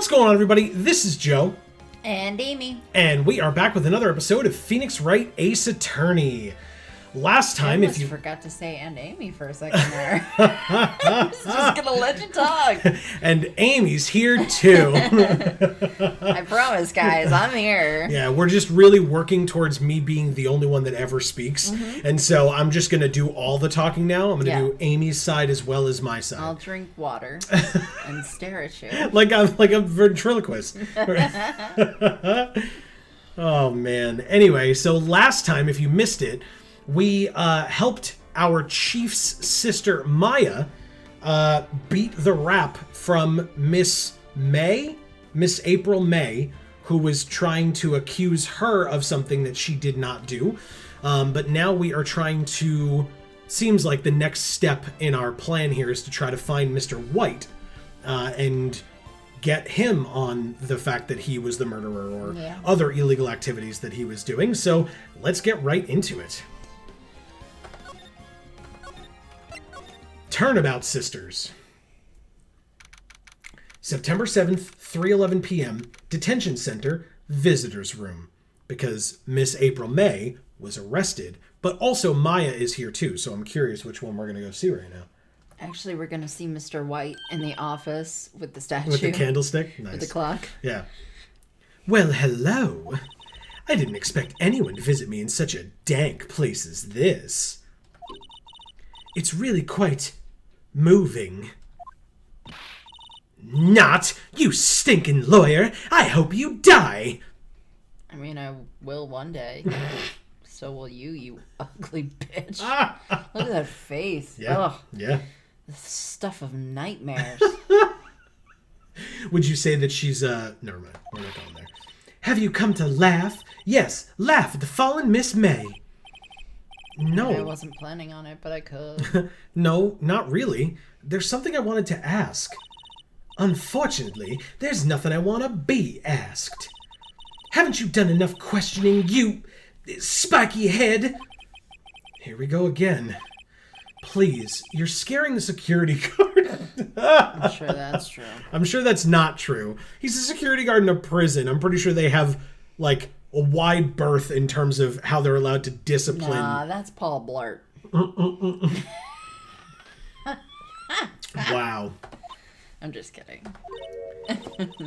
What's going on, everybody? This is Joe. And Amy. And we are back with another episode of Phoenix Wright Ace Attorney. Last time, if you forgot to say and Amy for a second there. I was just gonna let you talk. And Amy's here too. I promise, guys, I'm here. Yeah, we're just really working towards me being the only one that ever speaks. And so I'm just gonna do all the talking now. I'm gonna do Amy's side as well as my side. I'll drink water and stare at you. like a ventriloquist. Oh man. Anyway, so last time, if you missed it, we helped our chief's sister, Mia, beat the rap from Miss April May, who was trying to accuse her of something that she did not do. But now we are trying to, seems like the next step in our plan here is to try to find Mr. White and get him on the fact that he was the murderer or other illegal activities that he was doing. So let's get right into it. Turnabout Sisters. September 7th, 3:11 p.m., Detention Center, Visitors Room. Because Miss April May was arrested, but also Mia is here too, so I'm curious which one we're going to go see right now. Actually, we're going to see Mr. White in the office with the statue. With the candlestick? Nice. With the clock. Yeah. Well, hello. I didn't expect anyone to visit me in such a dank place as this. It's really quite moving. Not! You stinking lawyer! I hope you die! I mean, I will one day. So will you ugly bitch. Look at that face. Yeah. Ugh. Yeah. The stuff of nightmares. Would you say that she's, never mind. We're not going there. Have you come to laugh? Yes, laugh at the fallen Miss May. No. I wasn't planning on it, but I could. No, not really. There's something I wanted to ask. Unfortunately, there's nothing I want to be asked. Haven't you done enough questioning, you spiky head? Here we go again. Please, you're scaring the security guard. I'm sure that's true. I'm sure that's not true. He's a security guard in a prison. I'm pretty sure they have, like, a wide berth in terms of how they're allowed to discipline. Nah, that's Paul Blart. Wow. I'm just kidding.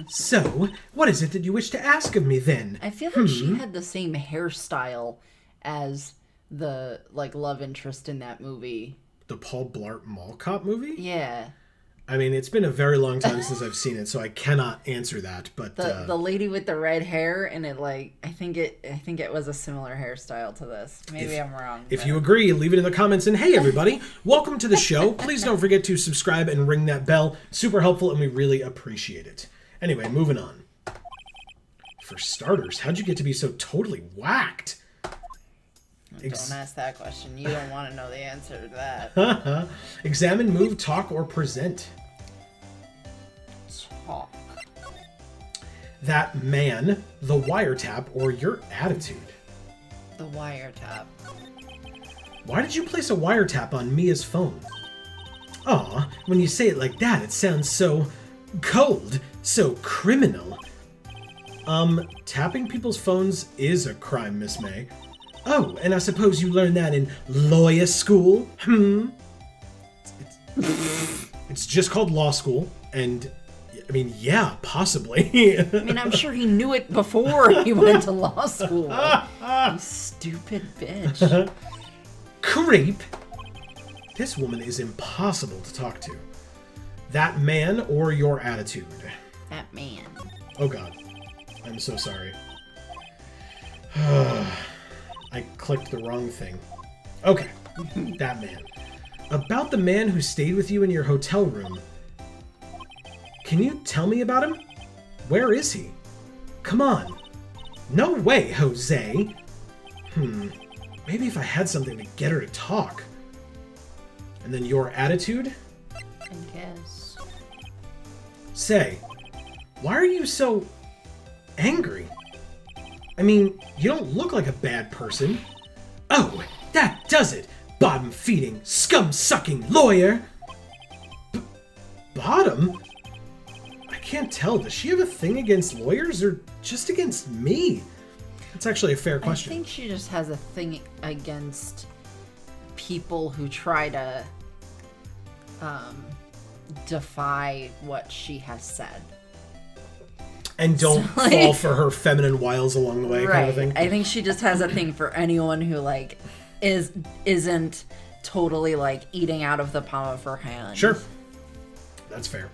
So, what is it that you wish to ask of me then? I feel like she had the same hairstyle as the, like, love interest in that movie. The Paul Blart Mall Cop movie? Yeah. I mean, it's been a very long time since I've seen it, so I cannot answer that. But the lady with the red hair, and it I think it was a similar hairstyle to this. Maybe I'm wrong. If you agree, leave it in the comments. And hey, everybody, welcome to the show. Please don't forget to subscribe and ring that bell. Super helpful, and we really appreciate it. Anyway, moving on. For starters, how'd you get to be so totally whacked? Don't ask that question. You don't want to know the answer to that. Examine, move, talk, or present. Talk. That man, the wiretap, or your attitude. The wiretap. Why did you place a wiretap on Mia's phone? Aw, when you say it like that, it sounds so cold, so criminal. Tapping people's phones is a crime, Miss May. Oh, and I suppose you learned that in lawyer school? It's just called law school, and, I mean, yeah, possibly. I mean, I'm sure he knew it before he went to law school. You stupid bitch. Creep! This woman is impossible to talk to. That man or your attitude? That man. Oh god. I'm so sorry. I clicked the wrong thing. Okay. That man. About the man who stayed with you in your hotel room. Can you tell me about him? Where is he? Come on. No way, Jose. Maybe if I had something to get her to talk. And then your attitude? I guess. Say, why are you so angry? I mean, you don't look like a bad person. Oh, that does it! Bottom-feeding, scum-sucking lawyer! Bottom? I can't tell. Does she have a thing against lawyers or just against me? That's actually a fair question. I think she just has a thing against people who try to defy what she has said. And don't fall for her feminine wiles along the way, kind of thing. I think she just has a thing for anyone who like isn't totally like eating out of the palm of her hand. Sure. That's fair.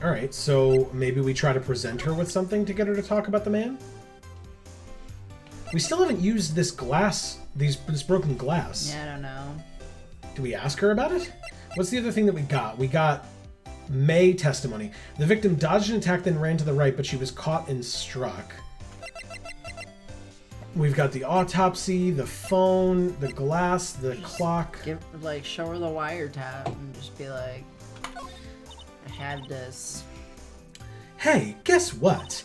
Alright, so maybe we try to present her with something to get her to talk about the man? We still haven't used this glass, this broken glass. Yeah, I don't know. Do we ask her about it? What's the other thing that we got? We got May testimony. The victim dodged an attack, then ran to the right, but she was caught and struck. We've got the autopsy, the phone, the glass, the clock. Show her the wiretap and just be like, I had this. Hey, guess what?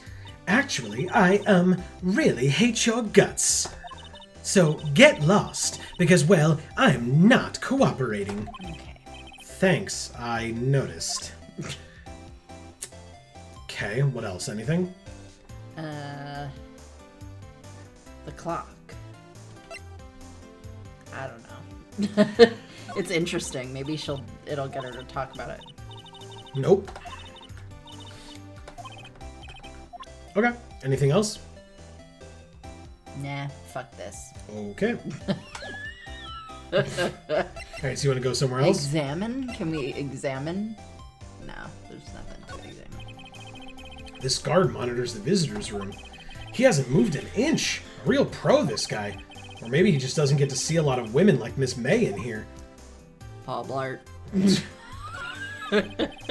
Actually, I, really hate your guts. So get lost, because, well, I'm not cooperating. Okay. Thanks, I noticed. Okay, what else? Anything? The clock. I don't know. It's interesting. Maybe it'll get her to talk about it. Nope. Okay, anything else? Nah, fuck this. Okay. Alright, so you want to go somewhere else? Examine? Can we examine? No, there's nothing to examine. This guard monitors the visitor's room. He hasn't moved an inch. A real pro, this guy. Or maybe he just doesn't get to see a lot of women like Miss May in here. Paul Blart.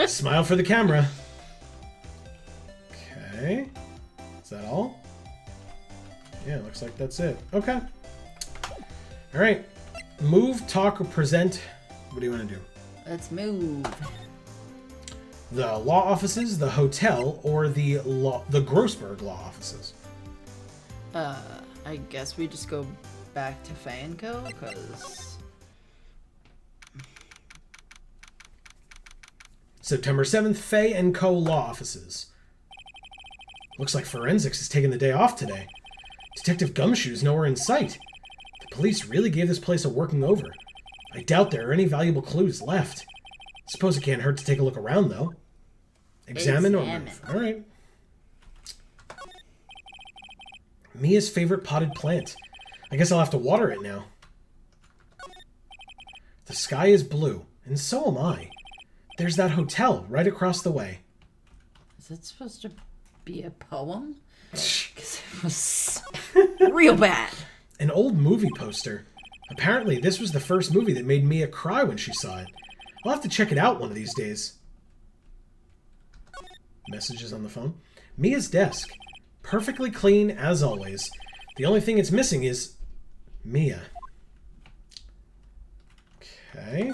Smile for the camera. Okay. Is that all? Yeah, looks like that's it. Okay. Alright. Move, talk, or present. What do you want to do? Let's move. The law offices, the hotel, or the Grossberg law offices? I guess we just go back to Fey & Co. because... September 7th, Fey & Co. law offices. Looks like forensics is taking the day off today. Detective Gumshoe's nowhere in sight. The police really gave this place a working over. I doubt there are any valuable clues left. Suppose it can't hurt to take a look around, though. Examine. Or move. Alright. Mia's favorite potted plant. I guess I'll have to water it now. The sky is blue, and so am I. There's that hotel right across the way. Is it supposed to be a poem? Because it was real bad. An old movie poster. Apparently, this was the first movie that made Mia cry when she saw it. I'll have to check it out one of these days. Messages on the phone. Mia's desk. Perfectly clean, as always. The only thing it's missing is Mia. Okay.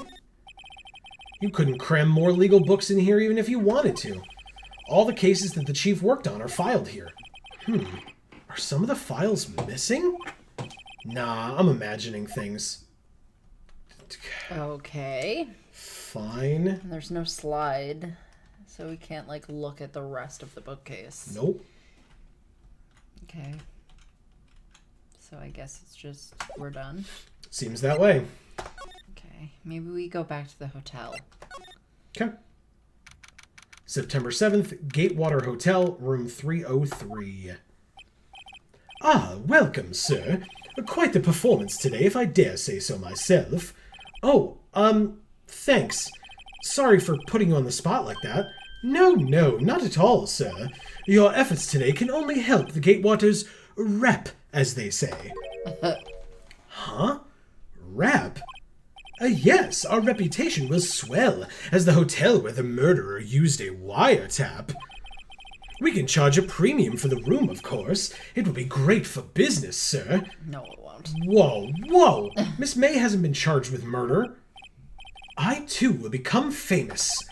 You couldn't cram more legal books in here even if you wanted to. All the cases that the chief worked on are filed here. Are some of the files missing? Nah, I'm imagining things. Okay. Fine. There's no slide, so we can't, like, look at the rest of the bookcase. Nope. Okay. So I guess it's just, we're done. Seems that way. Okay. Maybe we go back to the hotel. Okay. September 7th, Gatewater Hotel, room 303. Ah, welcome, sir. Quite the performance today, if I dare say so myself. Oh, thanks. Sorry for putting you on the spot like that. No, not at all, sir. Your efforts today can only help the Gatewater's rep, as they say. Huh? Rep? Yes, our reputation will swell as the hotel where the murderer used a wiretap. We can charge a premium for the room, of course. It will be great for business, sir. No, it won't. Whoa. Miss May hasn't been charged with murder. I, too, will become famous.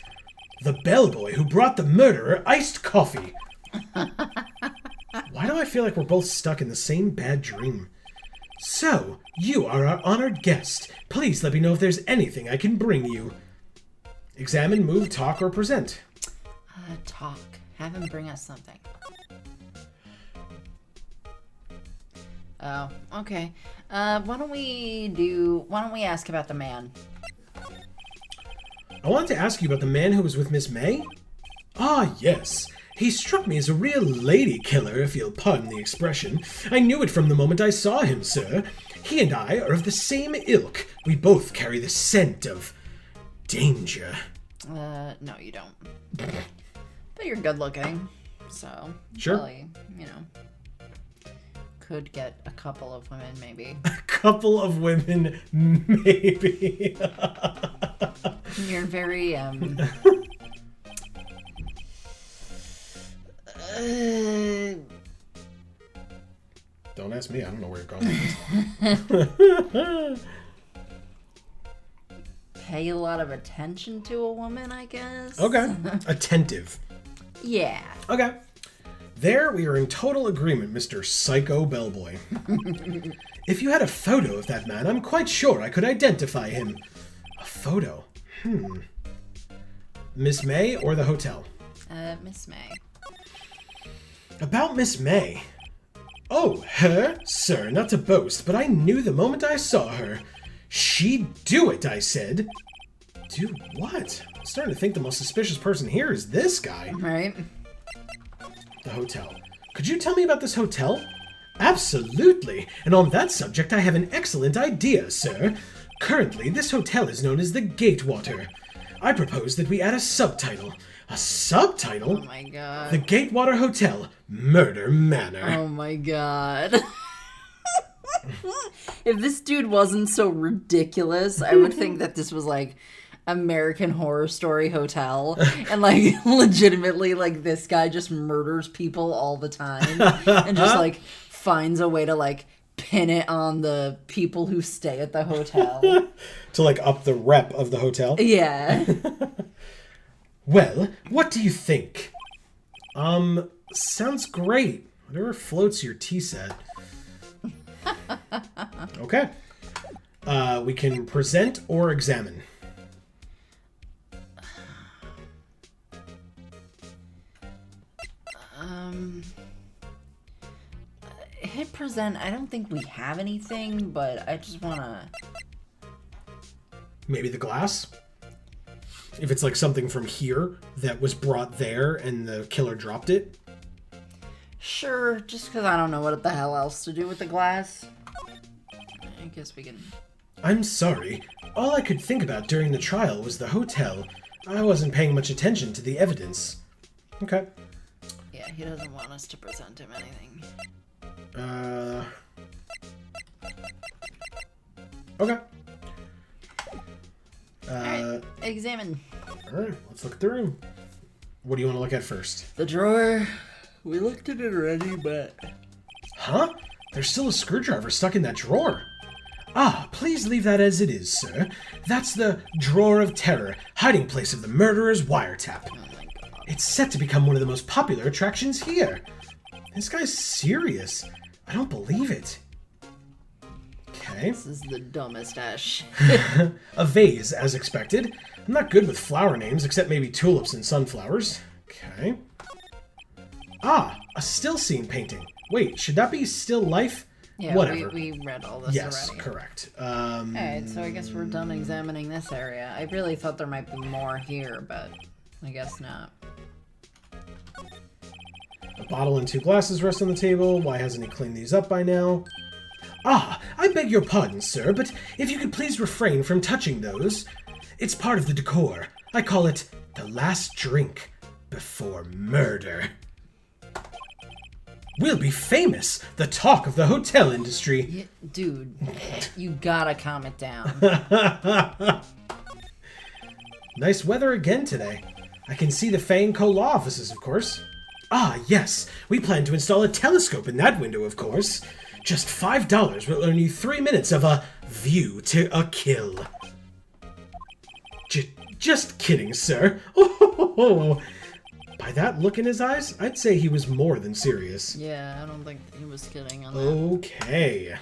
The bellboy who brought the murderer iced coffee. Why do I feel like we're both stuck in the same bad dream? So, you are our honored guest. Please let me know if there's anything I can bring you. Examine, move, talk, or present. Talk. Have him bring us something. Oh, okay. Why don't we ask about the man? I wanted to ask you about the man who was with Miss May. Ah, yes. He struck me as a real lady killer, if you'll pardon the expression. I knew it from the moment I saw him, sir. He and I are of the same ilk. We both carry the scent of danger. No, you don't. But you're good looking, so sure. Really, could get a couple of women, maybe. A couple of women, maybe. You're very, Don't ask me. I don't know where you're going with this. Pay a lot of attention to a woman, I guess. Okay. Attentive. Yeah. Okay. There we are in total agreement, Mr. Psycho Bellboy. If you had a photo of that man, I'm quite sure I could identify him. A photo? Miss May or the hotel? Miss May. About Miss May. Oh, her? Sir, not to boast, but I knew the moment I saw her. She'd do it, I said. Do what? I'm starting to think the most suspicious person here is this guy. Right. The hotel. Could you tell me about this hotel? Absolutely. And on that subject, I have an excellent idea, sir. Currently, this hotel is known as the Gatewater. I propose that we add a subtitle. A subtitle? Oh my god. The Gatewater Hotel, Murder Manor. Oh my god. If this dude wasn't so ridiculous, I would think that this was like American Horror Story Hotel, and like legitimately like this guy just murders people all the time and just like finds a way to like pin it on the people who stay at the hotel to like up the rep of the hotel. Yeah. Well, what do you think? Sounds great. Whatever floats your tea set. Okay. We can present or examine. Hit present. I don't think we have anything, but I just wanna... Maybe the glass? If it's like something from here that was brought there and the killer dropped it? Sure, just because I don't know what the hell else to do with the glass. I guess we can... I'm sorry. All I could think about during the trial was the hotel. I wasn't paying much attention to the evidence. Okay. Yeah, he doesn't want us to present him anything. Okay. Alright, examine. Alright, let's look at the room. What do you want to look at first? The drawer. We looked at it already, but... Huh? There's still a screwdriver stuck in that drawer. Ah, please leave that as it is, sir. That's the Drawer of Terror, hiding place of the murderer's wiretap. Oh my god. It's set to become one of the most popular attractions here. This guy's serious. I don't believe it. Okay. This is the dumbest ass shit. A vase, as expected. I'm not good with flower names, except maybe tulips and sunflowers. Okay. Ah, a still scene painting. Wait, should that be still life? Yeah, whatever. We read all this yes, already. Correct. Alright, so I guess we're done examining this area. I really thought there might be more here, but I guess not. A bottle and two glasses rest on the table. Why hasn't he cleaned these up by now? Ah, I beg your pardon, sir, but if you could please refrain from touching those. It's part of the decor. I call it the last drink before murder. We'll be famous, the talk of the hotel industry. Yeah, dude, you gotta calm it down. Nice weather again today. I can see the Fey and Co. law offices, of course. Ah, yes, we plan to install a telescope in that window, of course. Just $5 will earn you 3 minutes of a view to a kill. Just kidding, sir. Oh, by that look in his eyes, I'd say he was more than serious. Yeah, I don't think he was kidding on that. Okay.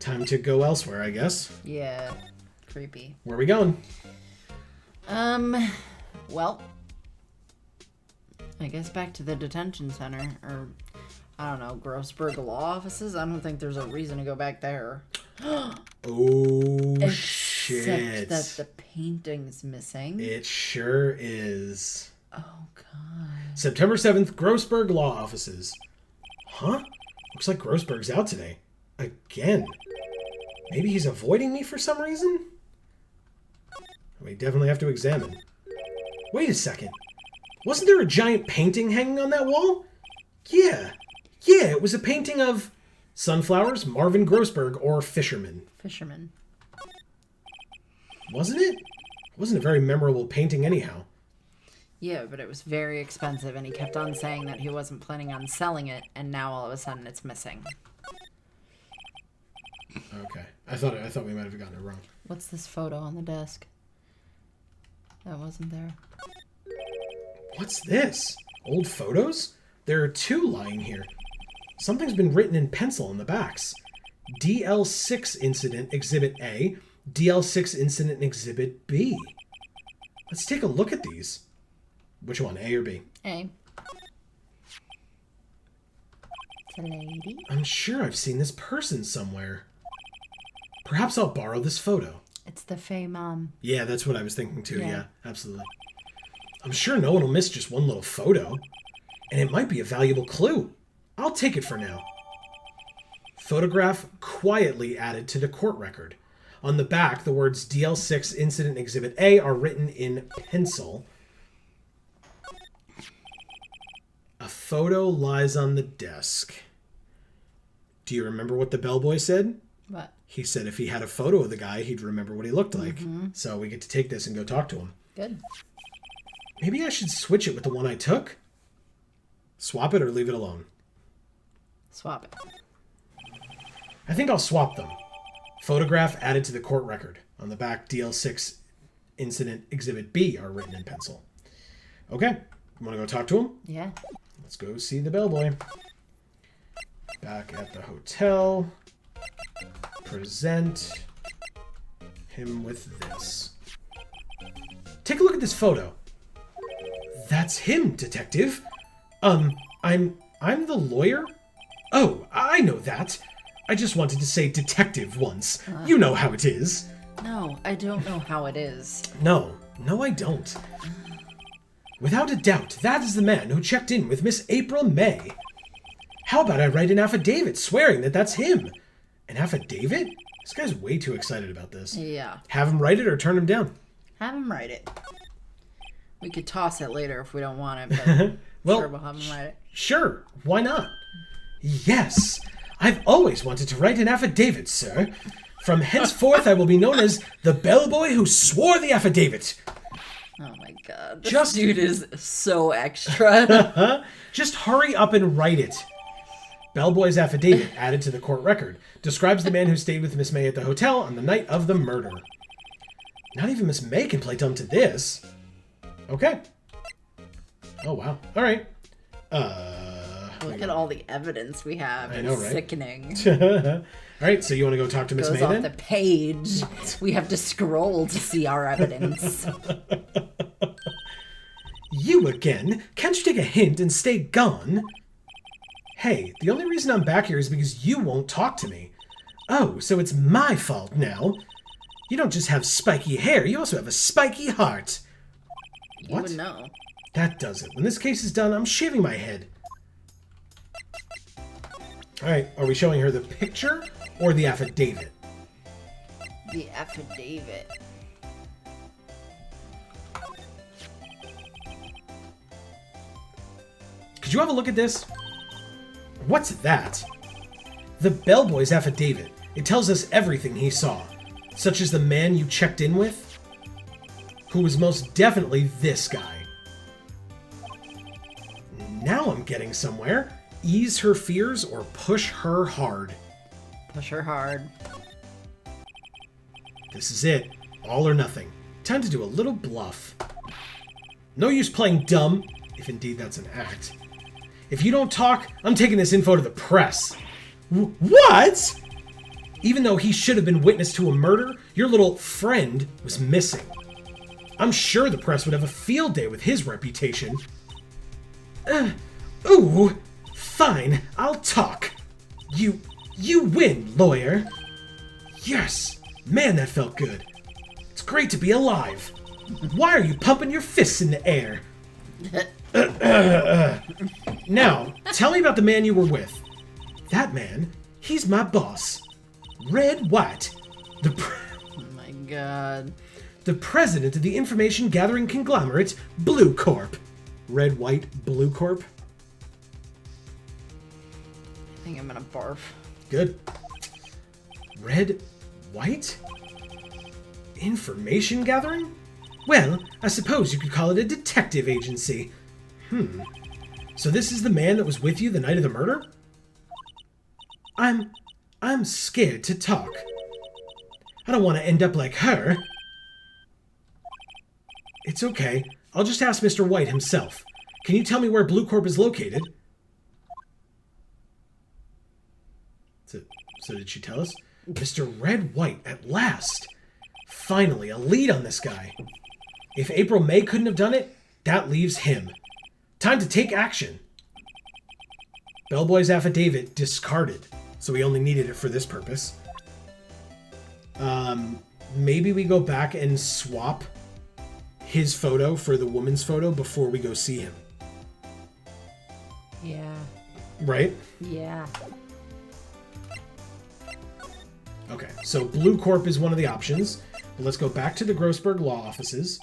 Time to go elsewhere, I guess. Yeah, creepy. Where are we going? Well, I guess back to the detention center, or I don't know, Grossberg law offices. I don't think there's a reason to go back there. Oh, shit. Except that the painting's missing. It sure is. Oh, God. September 7th, Grossberg law offices. Huh? Looks like Grossberg's out today. Again. Maybe he's avoiding me for some reason? We definitely have to examine. Wait a second. Wasn't there a giant painting hanging on that wall? Yeah, it was a painting of sunflowers, Marvin Grossberg, or Fisherman. Fisherman. Wasn't it? Wasn't a very memorable painting anyhow. Yeah, but it was very expensive, and he kept on saying that he wasn't planning on selling it, and now all of a sudden it's missing. Okay. I thought we might have gotten it wrong. What's this photo on the desk? That wasn't there. What's this? Old photos? There are 2 lying here. Something's been written in pencil on the backs. DL6 Incident Exhibit A, DL6 Incident Exhibit B. Let's take a look at these. Which one, A or B? A. It's a lady. I'm sure I've seen this person somewhere. Perhaps I'll borrow this photo. It's the Fey mom. Yeah, that's what I was thinking too. Yeah, absolutely. I'm sure no one will miss just one little photo. And it might be a valuable clue. I'll take it for now. Photograph quietly added to the court record. On the back, the words DL6 Incident Exhibit A are written in pencil. A photo lies on the desk. Do you remember what the bellboy said? What? He said if he had a photo of the guy, he'd remember what he looked like. So we get to take this and go talk to him. Good. Maybe I should switch it with the one I took? Swap it or leave it alone? Swap it. I think I'll swap them. Photograph added to the court record. On the back, DL6 Incident Exhibit B are written in pencil. Okay, you want to go talk to him? Yeah. Let's go see the bellboy. Back at the hotel. Present him with this. Take a look at this photo. That's him, detective. I'm the lawyer? Oh, I know that. I just wanted to say detective once. You know how it is. No, I don't know how it is. No, I don't. Without a doubt, that is the man who checked in with Miss April May. How about I write an affidavit swearing that that's him? An affidavit? This guy's way too excited about this. Yeah. Have him write it or turn him down. Have him write it. We could toss it later if we don't want it, but well, sure, we'll have him write it. Sure, why not? Yes, I've always wanted to write an affidavit, sir. From henceforth, I will be known as the bellboy who swore the affidavit. Oh my god, this dude is so extra. Just hurry up and write it. Bellboy's affidavit, added to the court record, describes the man who stayed with Miss May at the hotel on the night of the murder. Not even Miss May can play dumb to this. Okay. Oh, wow. All right. Look at all the evidence we have. I know, it's right? Sickening. All right, so you want to go talk to Miss May Goes off then? the page. We have to scroll to see our evidence. You again? Can't you take a hint and stay gone? Hey, the only reason I'm back here is because you won't talk to me. Oh, so it's my fault now. You don't just have spiky hair, you also have a spiky heart. You would know. That does it. When this case is done, I'm shaving my head. Alright, are we showing her the picture or the affidavit? The affidavit. Could you have a look at this? What's that? The bellboy's affidavit. It tells us everything he saw, such as the man you checked in with, who was most definitely this guy. Now I'm getting somewhere. Ease her fears or push her hard. Push her hard. This is it. All or nothing. Time to do a little bluff. No use playing dumb, if indeed that's an act. If you don't talk, I'm taking this info to the press. What? Even though he should have been witness to a murder, your little friend was missing. I'm sure the press would have a field day with his reputation. Ooh, fine, I'll talk. You win, lawyer. Yes, man, that felt good. It's great to be alive. Why are you pumping your fists in the air? Now, tell me about the man you were with. That man, he's my boss. Redd White. Oh my god. The president of the information gathering conglomerate, Bluecorp. Redd White Bluecorp. I think I'm gonna barf. Good. Redd White? Information gathering? Well, I suppose you could call it a detective agency. So this is the man that was with you the night of the murder? I'm scared to talk. I don't want to end up like her. It's okay. I'll just ask Mr. White himself. Can you tell me where Bluecorp is located? So did she tell us? Mr. Redd White, at last. Finally, a lead on this guy. If April May couldn't have done it, that leaves him. Time to take action. Bellboy's affidavit discarded, so we only needed it for this purpose. Maybe we go back and swap his photo for the woman's photo before we go see him. Yeah. Right? Yeah. Okay, so Bluecorp is one of the options. But let's go back to the Grossberg law offices.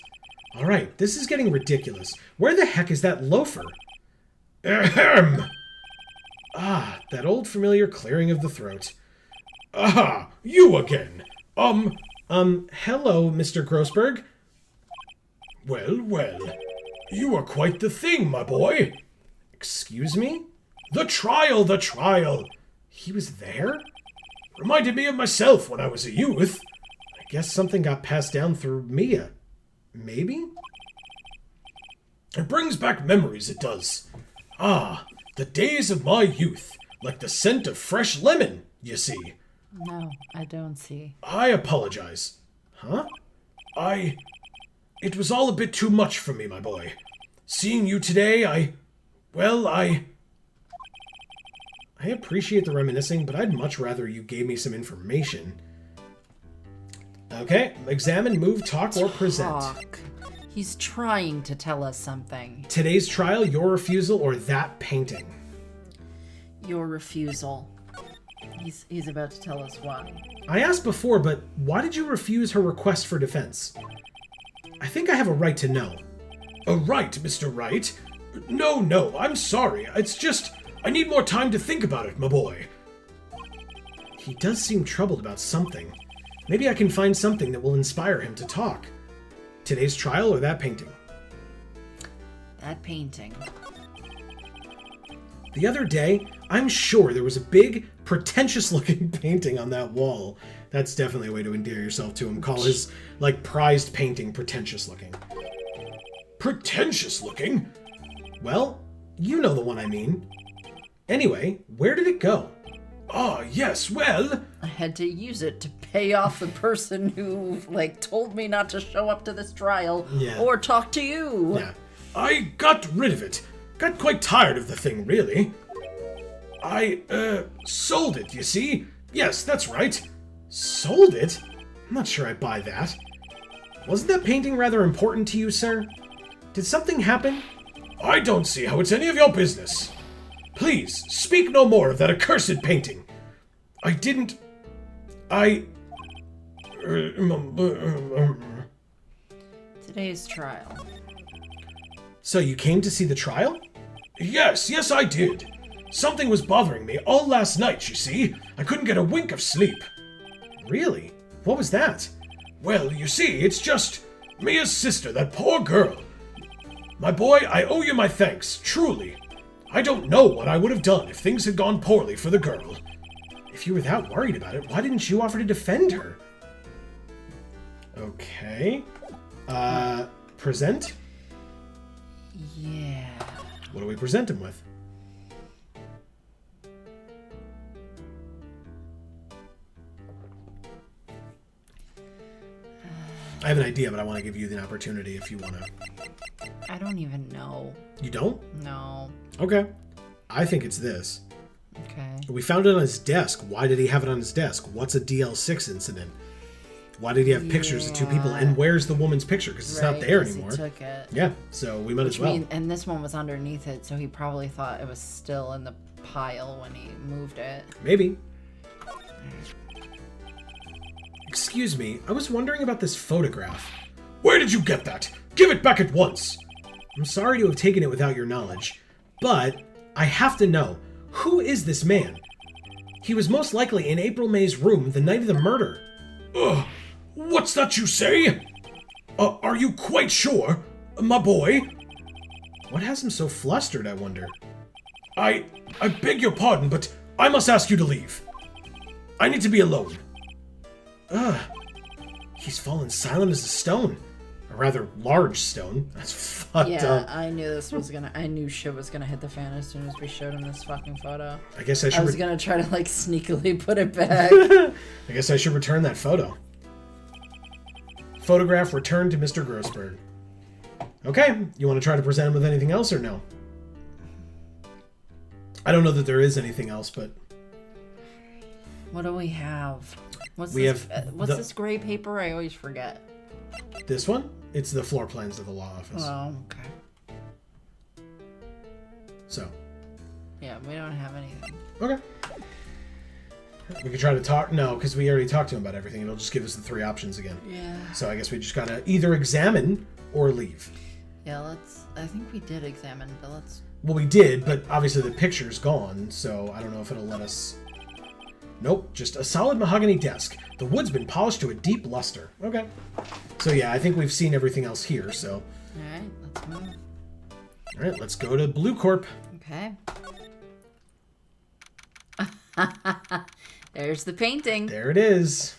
All right, this is getting ridiculous. Where the heck is that loafer? Ahem! Ah, that old familiar clearing of the throat. Aha, you again. Hello, Mr. Grossberg. Well, you are quite the thing, my boy. Excuse me? The trial. He was there? Reminded me of myself when I was a youth. I guess something got passed down through Mia. Maybe? It brings back memories, it does. Ah, the days of my youth, like the scent of fresh lemon, you see. No, I don't see. I apologize. Huh? It was all a bit too much for me, my boy. Seeing you today, I appreciate the reminiscing, but I'd much rather you gave me some information. Okay, examine, move, talk, or present. Talk. He's trying to tell us something. Today's trial, your refusal, or that painting? Your refusal. He's about to tell us why. I asked before, but why did you refuse her request for defense? I think I have a right to know. A right, Mr. Wright? No, I'm sorry. It's just, I need more time to think about it, my boy. He does seem troubled about something. Maybe I can find something that will inspire him to talk. Today's trial or that painting? That painting. The other day, I'm sure there was a big, pretentious-looking painting on that wall. That's definitely a way to endear yourself to him. Call his, prized painting pretentious-looking. Pretentious-looking? Well, you know the one I mean. Anyway, where did it go? Ah, yes, well... I had to use it to pay off the person who, told me not to show up to this trial or talk to you. Yeah. I got rid of it. Got quite tired of the thing, really. I, sold it, you see? Yes, that's right. Sold it? I'm not sure I buy that. Wasn't that painting rather important to you, sir? Did something happen? I don't see how it's any of your business. Please, speak no more of that accursed painting. I didn't... Today's trial. So you came to see the trial? Yes, I did. Something was bothering me all last night, you see. I couldn't get a wink of sleep. Really? What was that? Well, you see, it's just Mia's sister, that poor girl. My boy, I owe you my thanks, truly. I don't know what I would have done if things had gone poorly for the girl. If you were that worried about it, why didn't you offer to defend her? Okay. Present? Yeah. What do we present him with? I have an idea, but I want to give you the opportunity if you want to. I don't even know. You don't? No. Okay. I think it's this. Okay. We found it on his desk. Why did he have it on his desk? What's a DL6 incident? Why did he have pictures of two people? And where's the woman's picture? Because it's not there anymore. He took it. Yeah, so we might as well. And this one was underneath it, so he probably thought it was still in the pile when he moved it. Maybe. Excuse me, I was wondering about this photograph. Where did you get that? Give it back at once! I'm sorry to have taken it without your knowledge, but I have to know, who is this man? He was most likely in April May's room the night of the murder. Ugh, what's that you say? Are you quite sure, my boy? What has him so flustered, I wonder? I beg your pardon, but I must ask you to leave. I need to be alone. Ugh. He's fallen silent as a stone. A rather large stone. That's fucked up. Yeah, I knew shit was gonna hit the fan as soon as we showed him this fucking photo. I guess I was gonna try to, like, sneakily put it back. I guess I should return that photo. Photograph returned to Mr. Grossberg. Okay, you want to try to present him with anything else or no? I don't know that there is anything else, but... What do we have? What's this gray paper? I always forget. This one? It's the floor plans of the law office. Oh, okay. So. Yeah, we don't have anything. Okay. We could try to talk... No, because we already talked to him about everything. It'll just give us the three options again. Yeah. So I guess we just gotta either examine or leave. Yeah, I think we did examine, but let's... Well, we did, but obviously the picture's gone, so I don't know if it'll let us... Nope, just a solid mahogany desk. The wood's been polished to a deep luster. Okay. So yeah, I think we've seen everything else here, so... Alright, let's move. Alright, let's go to Bluecorp. Okay. There's the painting. There it is.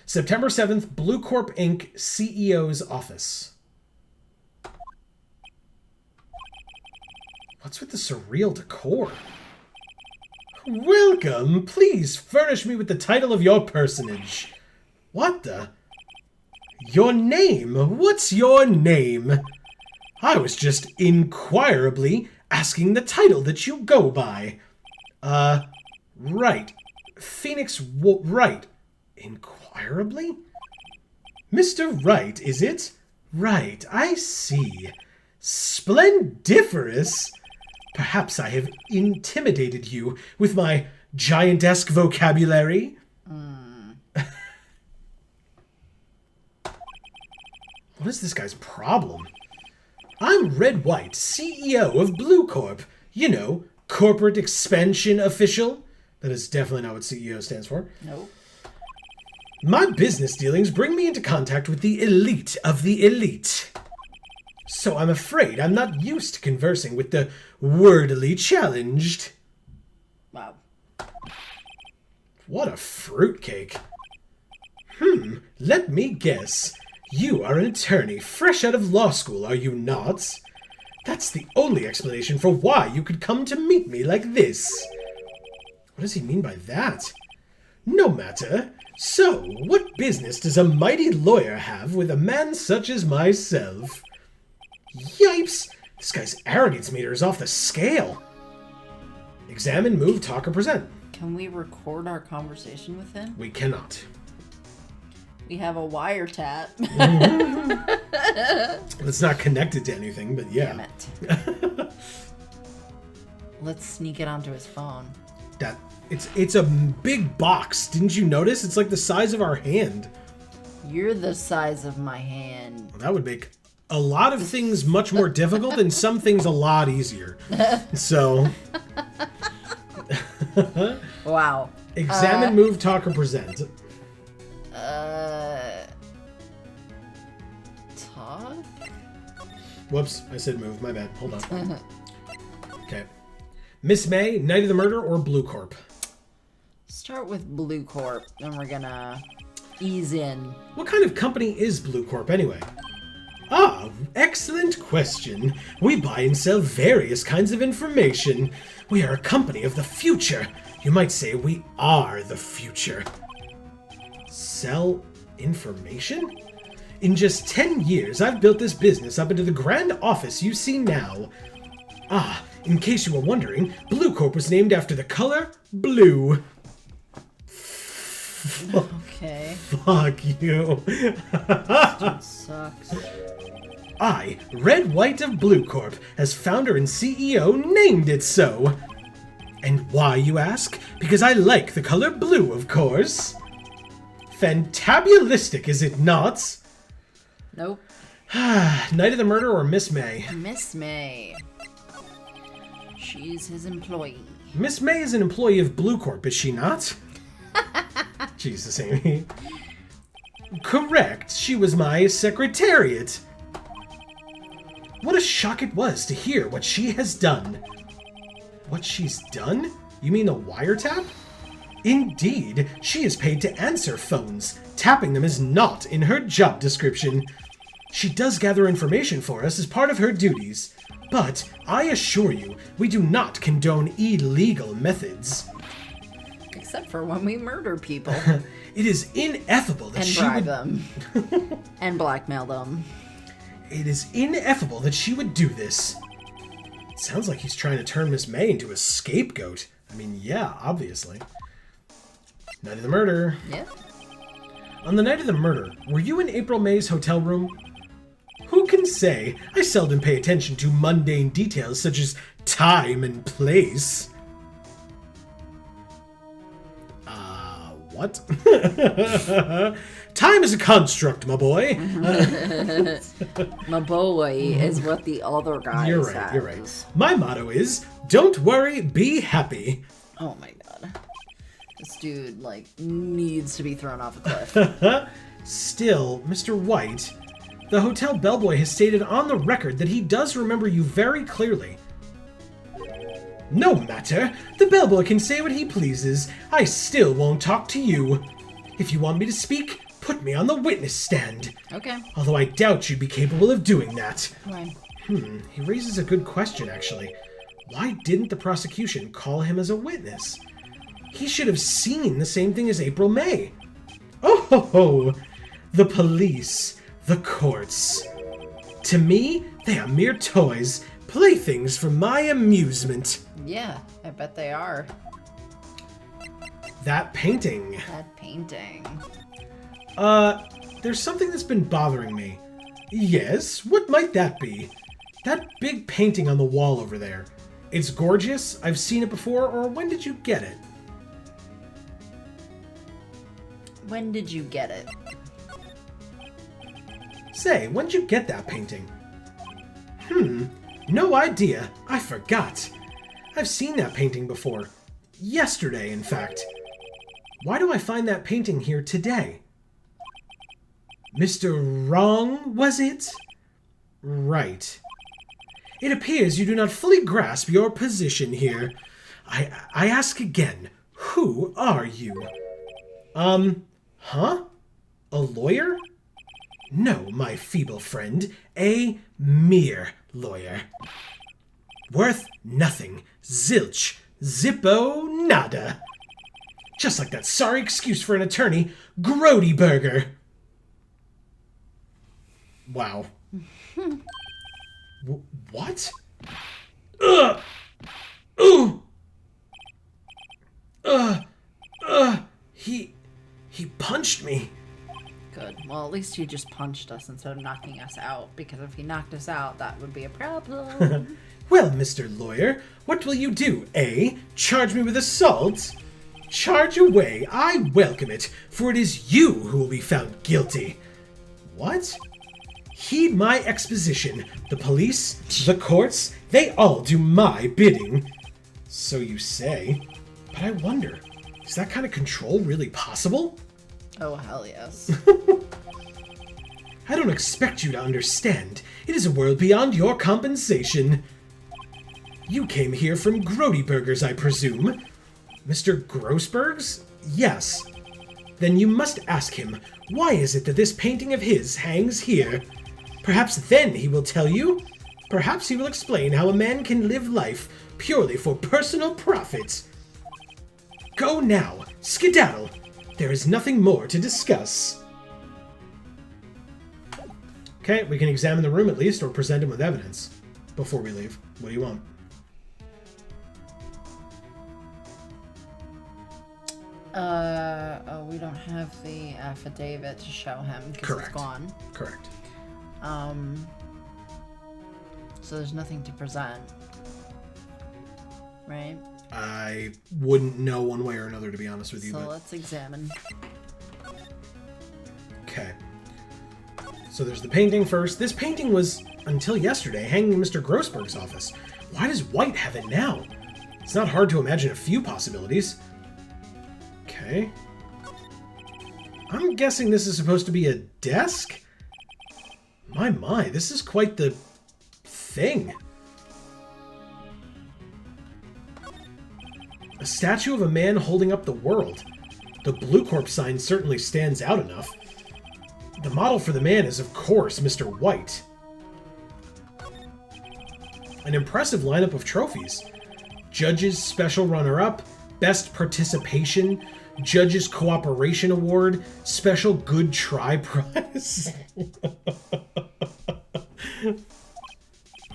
September 7th, Bluecorp Inc. CEO's office. What's with the surreal decor? Welcome. Please furnish me with the title of your personage. What the? Your name? What's your name? I was just inquirably asking the title that you go by. Right. Phoenix Wright. Inquirably? Mr. Wright, is it? Right, I see. Splendiferous. Perhaps I have intimidated you with my giantesque vocabulary. What is this guy's problem? I'm Redd White, CEO of Bluecorp. You know, corporate expansion official. That is definitely not what CEO stands for. Nope. My business dealings bring me into contact with the elite of the elite. So I'm afraid I'm not used to conversing with the wordily challenged. Wow. What a fruitcake. Let me guess. You are an attorney fresh out of law school, are you not? That's the only explanation for why you could come to meet me like this. What does he mean by that? No matter. So, what business does a mighty lawyer have with a man such as myself? Yipes! This guy's arrogance meter is off the scale. Examine, move, talk, or present. Can we record our conversation with him? We cannot. We have a wiretap. It's not connected to anything, but yeah. Damn it. Let's sneak it onto his phone. It's a big box. Didn't you notice? It's like the size of our hand. You're the size of my hand. Well, that would make a lot of things much more difficult and some things a lot easier. So... Wow. Examine, move, talk, or present. Talk? Whoops, I said move. My bad. Hold on. Okay. Miss May, Night of the Murder, or Bluecorp? Start with Bluecorp, and we're gonna ease in. What kind of company is Bluecorp anyway? Ah, excellent question. We buy and sell various kinds of information. We are a company of the future. You might say we are the future. Sell information? In just 10 years, I've built this business up into the grand office you see now. Ah, in case you were wondering, Bluecorp was named after the color blue. Okay. Fuck you. Dude sucks. I, Redd White of Bluecorp, as founder and CEO, named it so. And why, you ask? Because I like the color blue, of course. Fantabulistic, is it not? Nope. Night of the Murder or Miss May? Miss May. She's his employee. Miss May is an employee of Bluecorp, is she not? Jesus, Amy. Correct, she was my secretariat. What a shock it was to hear what she has done. What she's done? You mean a wiretap? Indeed, she is paid to answer phones. Tapping them is not in her job description. She does gather information for us as part of her duties. But I assure you, we do not condone illegal methods. Except for when we murder people. It is ineffable that And she bribe would... them. And blackmail them. It is ineffable that she would do this. It sounds like he's trying to turn Miss May into a scapegoat. I mean, yeah, obviously. Night of the murder. Yeah. On the night of the murder, were you in April May's hotel room? Who can say? I seldom pay attention to mundane details such as time and place. What? Time is a construct, my boy. My boy is what the other guy You're right, you're right. My motto is, don't worry, be happy. Oh my god. This dude, like, needs to be thrown off a cliff. Still, Mr. White, the hotel bellboy has stated on the record that he does remember you very clearly. No matter. The bellboy can say what he pleases. I still won't talk to you. If you want me to speak, put me on the witness stand. Okay. Although I doubt you'd be capable of doing that. Why? He raises a good question, actually. Why didn't the prosecution call him as a witness? He should have seen the same thing as April May. Oh ho ho! The police, the courts. To me, they are mere toys, playthings for my amusement. Yeah, I bet they are. That painting. That painting. There's something that's been bothering me. Yes, what might that be? That big painting on the wall over there. It's gorgeous, I've seen it before, or when did you get it? When did you get it? Say, when did you get that painting? No idea. I forgot. I've seen that painting before. Yesterday, in fact. Why do I find that painting here today? Mr. Wrong, was it? Right. It appears you do not fully grasp your position here. I ask again, who are you? Huh? A lawyer? No, my feeble friend, a mere lawyer. Worth nothing. Zilch. Zippo nada. Just like that sorry excuse for an attorney, Grody Burger. Wow. What? Ugh! Ooh! He punched me. Good. Well, at least he just punched us instead of knocking us out, because if he knocked us out, that would be a problem. Well, Mr. Lawyer, what will you do, eh? Charge me with assault? Charge away, I welcome it, for it is you who will be found guilty. What? Heed my exposition. The police, the courts, they all do my bidding. So you say. But I wonder, is that kind of control really possible? Oh, hell yes. I don't expect you to understand. It is a world beyond your compensation. You came here from Grody Burgers, I presume. Mr. Grossberg's? Yes. Then you must ask him, why is it that this painting of his hangs here? Perhaps then he will tell you. Perhaps he will explain how a man can live life purely for personal profit. Go now. Skedaddle. There is nothing more to discuss. Okay, we can examine the room at least, or present him with evidence before we leave. What do you want? We don't have the affidavit to show him because it's Correct. gone. Correct. So there's nothing to present. Right? I wouldn't know one way or another, to be honest with you. So But... let's examine. Okay. So there's the painting first. This painting was, until yesterday, hanging in Mr. Grossberg's office. Why does White have it now? It's not hard to imagine a few possibilities. Okay. I'm guessing this is supposed to be a desk? My, this is quite the thing. A statue of a man holding up the world. The Bluecorp sign certainly stands out enough. The model for the man is, of course, Mr. White. An impressive lineup of trophies. Judges Special Runner-Up, Best Participation, Judges Cooperation Award, Special Good Try Prize.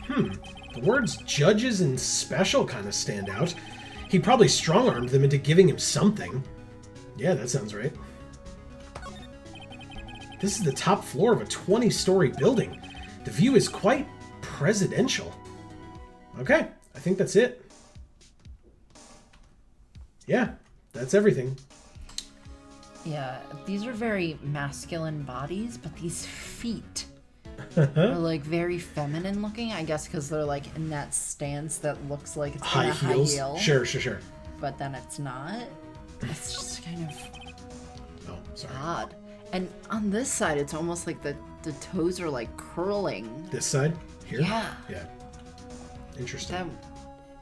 The words judges and special kind of stand out. He probably strong-armed them into giving him something. Yeah, that sounds right. This is the top floor of a 20-story building. The view is quite presidential. Okay, I think that's it. Yeah, that's everything. Yeah, these are very masculine bodies, but these feet are like very feminine looking, I guess, because they're like in that stance that looks like it's High in a heels? high heel. Sure. But then it's not. It's just kind of Oh, sorry. odd. And on this side, it's almost like the toes are like curling. This side? Here? Yeah. Yeah. Interesting. That,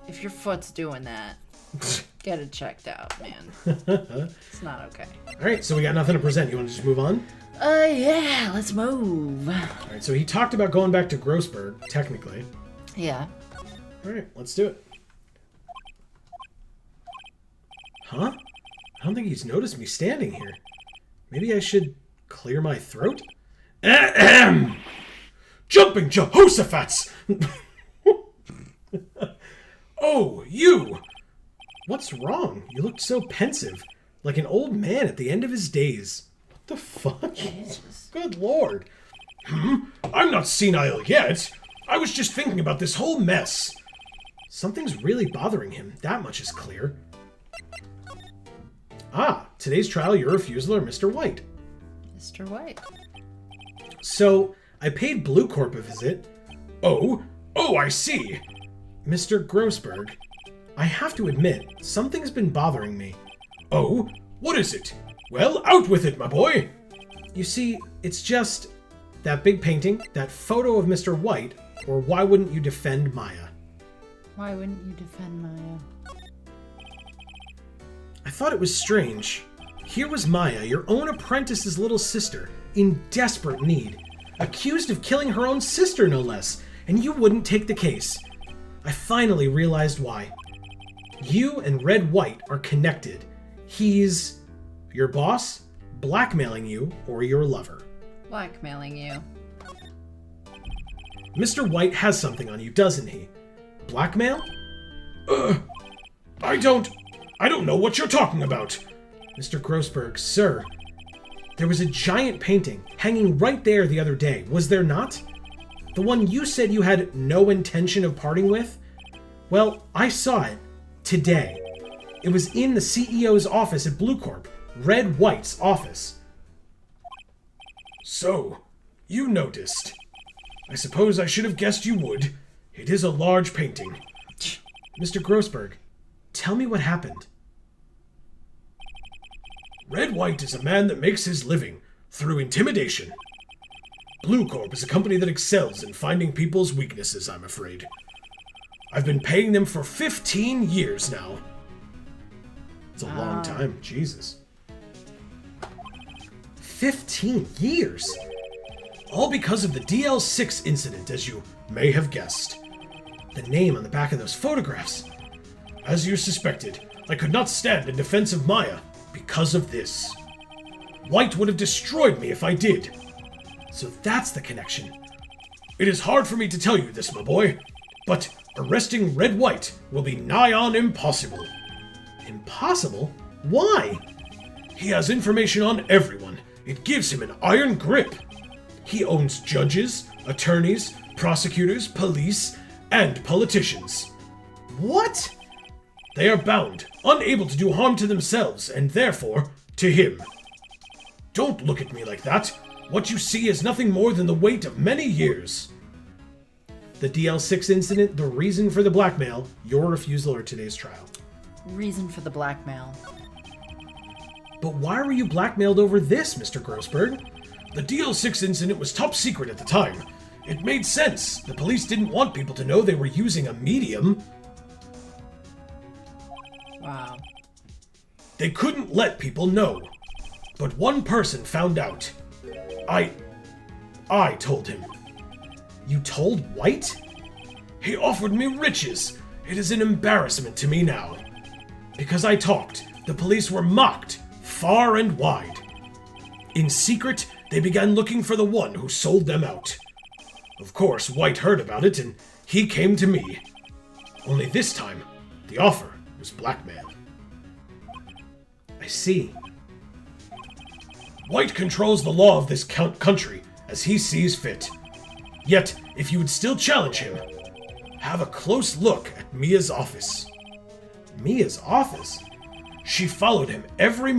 if your foot's doing that, get it checked out, man. It's not okay. Alright, so we got nothing to present. You want to just move on? Yeah, let's move. Alright, so he talked about going back to Grossberg, technically. Yeah. Alright, let's do it. Huh? I don't think he's noticed me standing here. Maybe I should clear my throat? Ahem! Jumping Jehoshaphat's! Oh, you! What's wrong? You looked so pensive, like an old man at the end of his days. What the fuck? Jesus. Good lord. I'm not senile yet. I was just thinking about this whole mess. Something's really bothering him, that much is clear. Ah, today's trial your refusal or Mr. White. Mr. White. So, I paid Bluecorp a visit. Oh, I see. Mr. Grossberg, I have to admit, something's been bothering me. Oh, what is it? Well, out with it, my boy. You see, it's just that big painting, that photo of Mr. White, or why wouldn't you defend Maya? Why wouldn't you defend Maya? I thought it was strange. Here was Maya, your own apprentice's little sister, in desperate need, accused of killing her own sister, no less, and you wouldn't take the case. I finally realized why. You and Redd White are connected. He's your boss, blackmailing you, or your lover. Blackmailing you. Mr. White has something on you, doesn't he? Blackmail? I don't know what you're talking about. Mr. Grossberg, sir. There was a giant painting hanging right there the other day, was there not? The one you said you had no intention of parting with? Well, I saw it today. It was in the CEO's office at Bluecorp, Redd White's office. So, you noticed. I suppose I should have guessed you would. It is a large painting. Mr. Grossberg, tell me what happened. Redd White is a man that makes his living through intimidation. Bluecorp is a company that excels in finding people's weaknesses, I'm afraid. I've been paying them for 15 years now. It's a long time, Jesus. 15 years? All because of the DL6 incident, as you may have guessed. The name on the back of those photographs. As you suspected, I could not stand in defense of Maya because of this. White would have destroyed me if I did. So that's the connection. It is hard for me to tell you this, my boy, but arresting Redd White will be nigh on impossible. Impossible? Why? He has information on everyone. It gives him an iron grip. He owns judges, attorneys, prosecutors, police, and politicians. What? They are bound, unable to do harm to themselves, and therefore, to him. Don't look at me like that. What you see is nothing more than the weight of many years. The DL6 incident, the reason for the blackmail, your refusal, or today's trial. Reason for the blackmail. But why were you blackmailed over this, Mr. Grossberg? The DL6 incident was top secret at the time. It made sense. The police didn't want people to know they were using a medium. Wow. They couldn't let people know. But one person found out. I told him. You told White? He offered me riches. It is an embarrassment to me now. Because I talked, the police were mocked far and wide. In secret, they began looking for the one who sold them out. Of course, White heard about it, and he came to me. Only this time, the offer was blackmail. I see. White controls the law of this country as he sees fit. Yet, if you would still challenge him, have a close look at Mia's office. Mia's office? She followed him every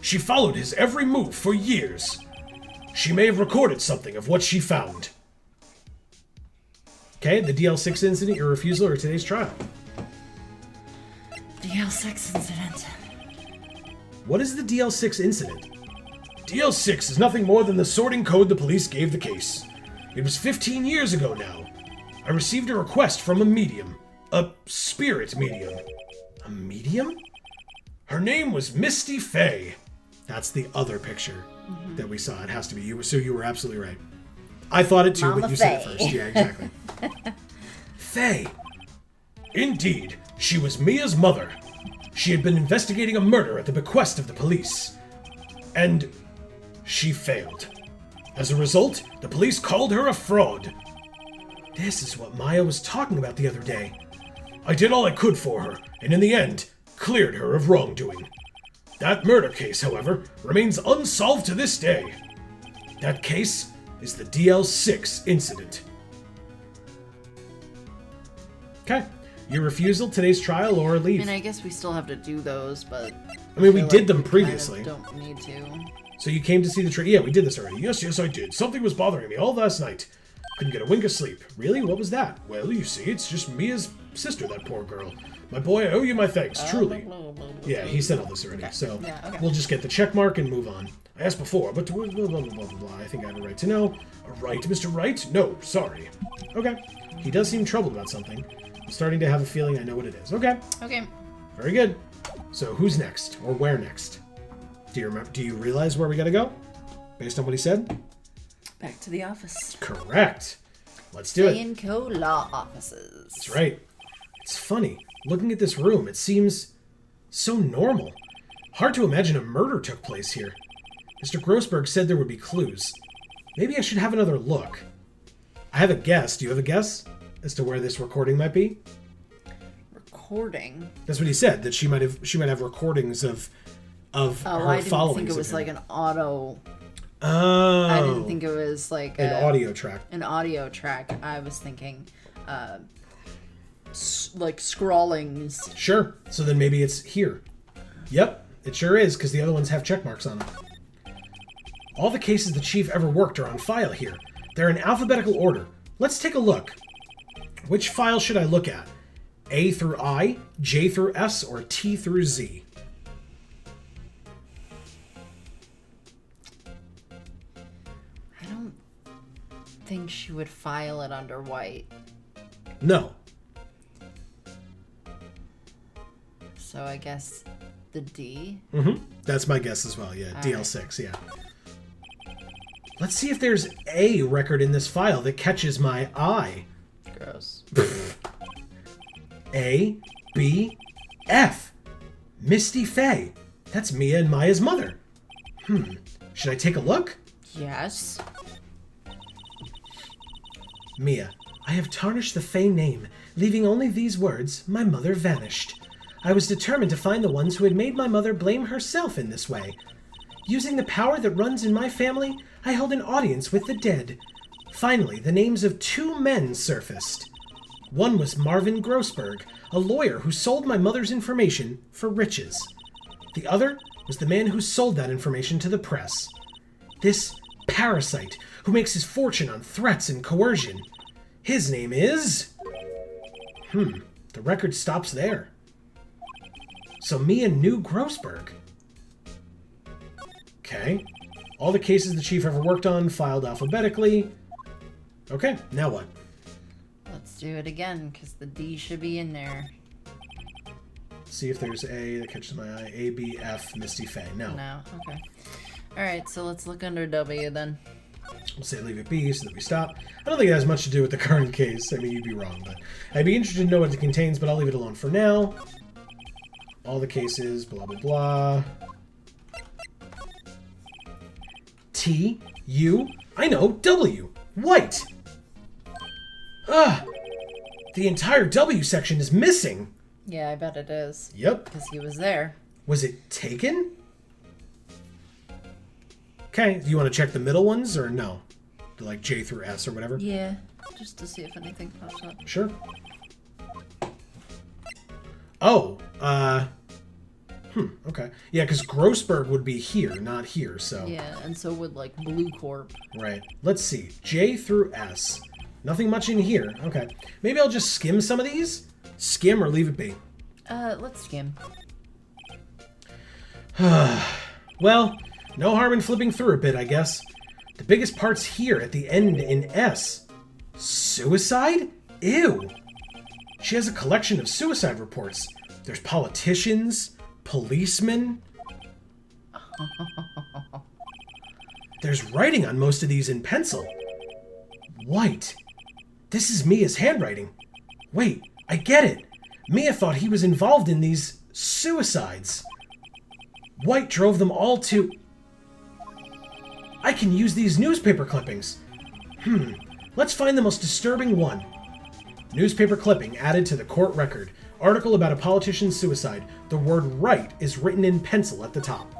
she followed his every move for years. She may have recorded something of what she found. Okay, the DL6 incident, your refusal, or today's trial? DL6 incident. What is the DL6 incident? DL6 is nothing more than the sorting code the police gave the case. It was 15 years ago now. I received a request from a medium. A spirit medium. A medium? Her name was Misty Fey. That's the other picture that we saw. It has to be you. So you were absolutely right. I thought it too, Mama but you Fey. said it first. Yeah, exactly. Fey. Indeed, she was Mia's mother. She had been investigating a murder at the bequest of the police. And she failed. As a result, the police called her a fraud. This is what Maya was talking about the other day. I did all I could for her, and in the end, cleared her of wrongdoing. That murder case, however, remains unsolved to this day. That case is the DL6 incident. Okay. Your refusal, today's trial, or leave. I mean, I guess we still have to do those, but... I mean, we feel did like them we kind previously. of don't need to. So you came to see the trial? Yeah, we did this already. Yes, I did. Something was bothering me all last night. Couldn't get a wink of sleep. Really? What was that? Well, you see, it's just Mia's sister, that poor girl. My boy, I owe you my thanks, truly. Yeah, he said all this already, Okay. so Yeah, okay. we'll just get the check mark and move on. I asked before, but blah, blah, blah, blah, blah, blah. I think I have a right to know. A right, Mr. Wright? No, sorry. Okay. He does seem troubled about something. I'm starting to have a feeling I know what it is. Okay. Okay. Very good. So who's next? Or where next? Do you remember? Do you realize where we gotta go? Based on what he said? Back to the office. Correct. Let's do it. Co law offices. That's right. It's funny. Looking at this room, it seems so normal. Hard to imagine a murder took place here. Mr. Grossberg said there would be clues. Maybe I should have another look. I have a guess. Do you have a guess as to where this recording might be? Recording? That's what he said, that she might have recordings of her I didn't followings think it was of him. like an auto... Oh. I didn't think it was like an audio track. An audio track. I was thinking like scrawlings. Sure. So then maybe it's here. Yep, it sure is, because the other ones have check marks on them. All the cases the chief ever worked are on file here. They're in alphabetical order. Let's take a look. Which file should I look at? A through I, J through S, or T through Z? I don't think she would file it under White. No. So I guess the D? Mm-hmm. That's my guess as well, yeah. All DL6, yeah. Let's see if there's a record in this file that catches my eye. Gross. A, B, F. Misty Fey. That's Mia and Maya's mother. Should I take a look? Yes. Mia, I have tarnished the Fey name, leaving only these words, my mother vanished. I was determined to find the ones who had made my mother blame herself in this way. Using the power that runs in my family, I held an audience with the dead. Finally, the names of 2 men surfaced. One was Marvin Grossberg, a lawyer who sold my mother's information for riches. The other was the man who sold that information to the press. This parasite who makes his fortune on threats and coercion. His name is... the record stops there. So Mia knew Grossberg. Okay. All the cases the chief ever worked on, filed alphabetically. Okay, now what? Let's do it again, because the D should be in there. See if there's A that catches my eye. A, B, F, Misty Fey. No. No, okay. Alright, so let's look under W then. We'll say leave it be so that we stop. I don't think it has much to do with the current case. I mean, you'd be wrong, but I'd be interested to know what it contains, but I'll leave it alone for now. All the cases, blah, blah, blah. T, U, I know, W, White. The entire W section is missing. Yeah, I bet it is. Yep. Because he was there. Was it taken? Okay, do you want to check the middle ones, or no? Like J through S or whatever? Yeah, just to see if anything pops up. Sure. Oh, okay. Yeah, because Grossberg would be here, not here, so... Yeah, and so would, like, Bluecorp. Right. Let's see. J through S. Nothing much in here. Okay. Maybe I'll just skim some of these? Skim or leave it be? Let's skim. Well, no harm in flipping through a bit, I guess. The biggest part's here at the end in S. Suicide? Ew. She has a collection of suicide reports. There's politicians, policemen. There's writing on most of these in pencil. White. This is Mia's handwriting. Wait, I get it. Mia thought he was involved in these suicides. White drove them all to... I can use these newspaper clippings. Let's find the most disturbing one. Newspaper clipping added to the court record. Article about a politician's suicide. The word Wright is written in pencil at the top.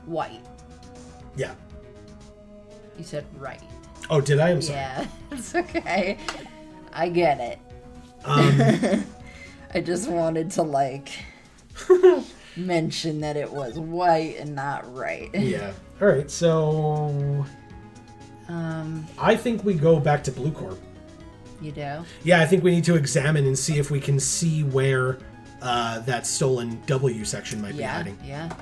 White. Yeah. You said right. Oh, did I? I'm sorry. Yeah, it's okay. I get it. I just wanted to, like, mention that it was white and not right. Yeah. All right, so... I think we go back to Bluecorp. You do? Yeah, I think we need to examine and see if we can see where that stolen W section might be hiding. Yeah.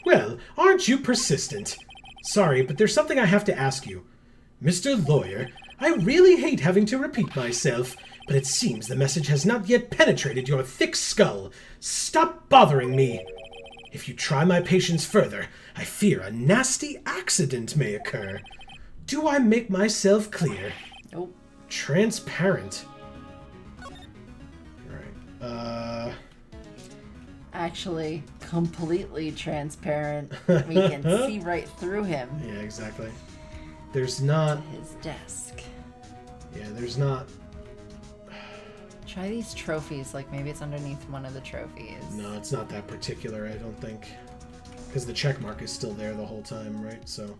Well, aren't you persistent? Sorry, but there's something I have to ask you. Mr. Lawyer, I really hate having to repeat myself, but it seems the message has not yet penetrated your thick skull. Stop bothering me. If you try my patience further, I fear a nasty accident may occur. Do I make myself clear? Nope. Transparent. Alright, Actually, completely transparent. We can see right through him. Yeah, exactly. There's not... His desk. Yeah, there's not... Try these trophies, like maybe it's underneath one of the trophies. No, it's not that particular, I don't think. Because the check mark is still there the whole time, right? So...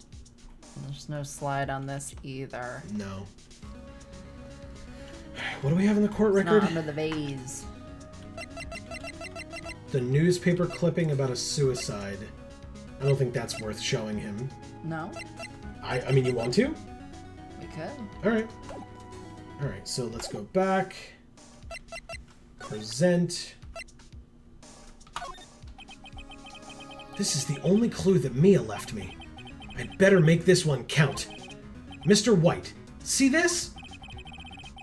There's no slide on this either. No. What do we have in the court It's record? not under the vase. The newspaper clipping about a suicide. I don't think that's worth showing him. No? I mean, you want to? We could. Alright. Alright, so let's go back. Present. This is the only clue that Mia left me. I'd better make this one count. Mr. White, see this?